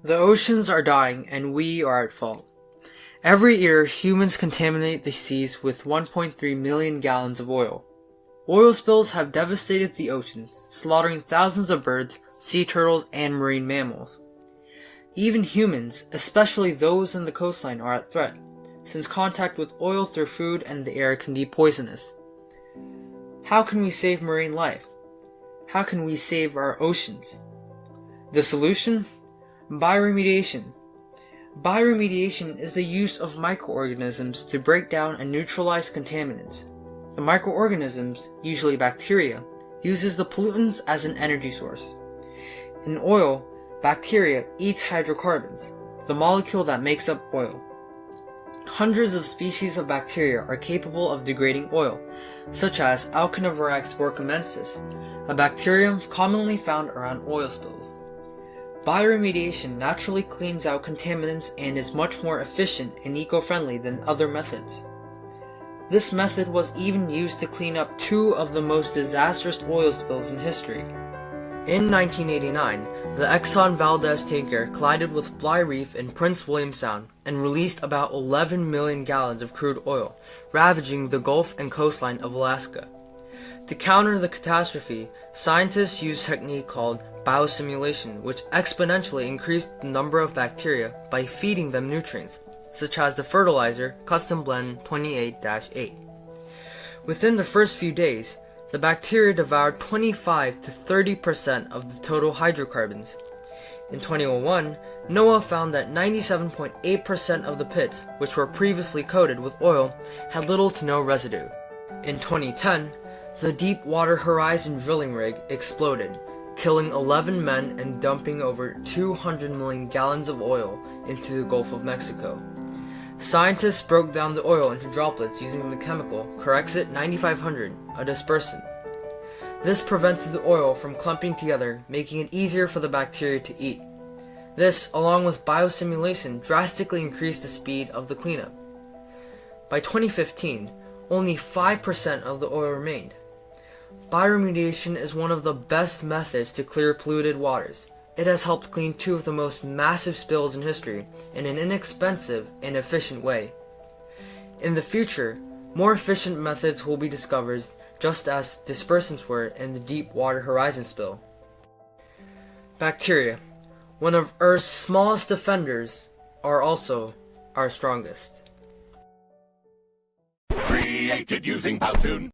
The oceans are dying and we are at fault. Every year, humans contaminate the seas with 1.3 million gallons of oil. Oil spills have devastated the oceans, slaughtering thousands of birds, sea turtles, and marine mammals. Even humans, especially those in the coastline, are at threat, since contact with oil through food and the air can be poisonous. How can we save marine life? How can we save our oceans? The solution? Bioremediation. Bioremediation is the use of microorganisms to break down and neutralize contaminants. The microorganisms, usually bacteria, uses the pollutants as an energy source. In oil, bacteria eats hydrocarbons, the molecule that makes up oil. Hundreds of species of bacteria are capable of degrading oil, such as Alkanivirax borkamensis, a bacterium commonly found around oil spills. Bioremediation naturally cleans out contaminants and is much more efficient and eco-friendly than other methods. This method was even used to clean up two of the most disastrous oil spills in history. In 1989, the Exxon Valdez tanker collided with Bligh Reef in Prince William Sound and released about 11 million gallons of crude oil, ravaging the Gulf and coastline of Alaska. To counter the catastrophe, scientists used a technique called biosimulation, which exponentially increased the number of bacteria by feeding them nutrients, such as the fertilizer Custom Blend 28-8. Within the first few days, the bacteria devoured 25 to 30% of the total hydrocarbons. In 2001, NOAA found that 97.8% of the pits, which were previously coated with oil, had little to no residue. In 2010, the Deepwater Horizon drilling rig exploded, killing 11 men and dumping over 200 million gallons of oil into the Gulf of Mexico. Scientists broke down the oil into droplets using the chemical Corexit 9500, a dispersant. This prevented the oil from clumping together, making it easier for the bacteria to eat. This, along with biosimulation, drastically increased the speed of the cleanup. By 2015, only 5% of the oil remained. Bioremediation is one of the best methods to clear polluted waters. It has helped clean two of the most massive spills in history in an inexpensive and efficient way. In the future, more efficient methods will be discovered, just as dispersants were in the Deepwater Horizon spill. Bacteria, one of Earth's smallest defenders, are also our strongest. Created using Powtoon.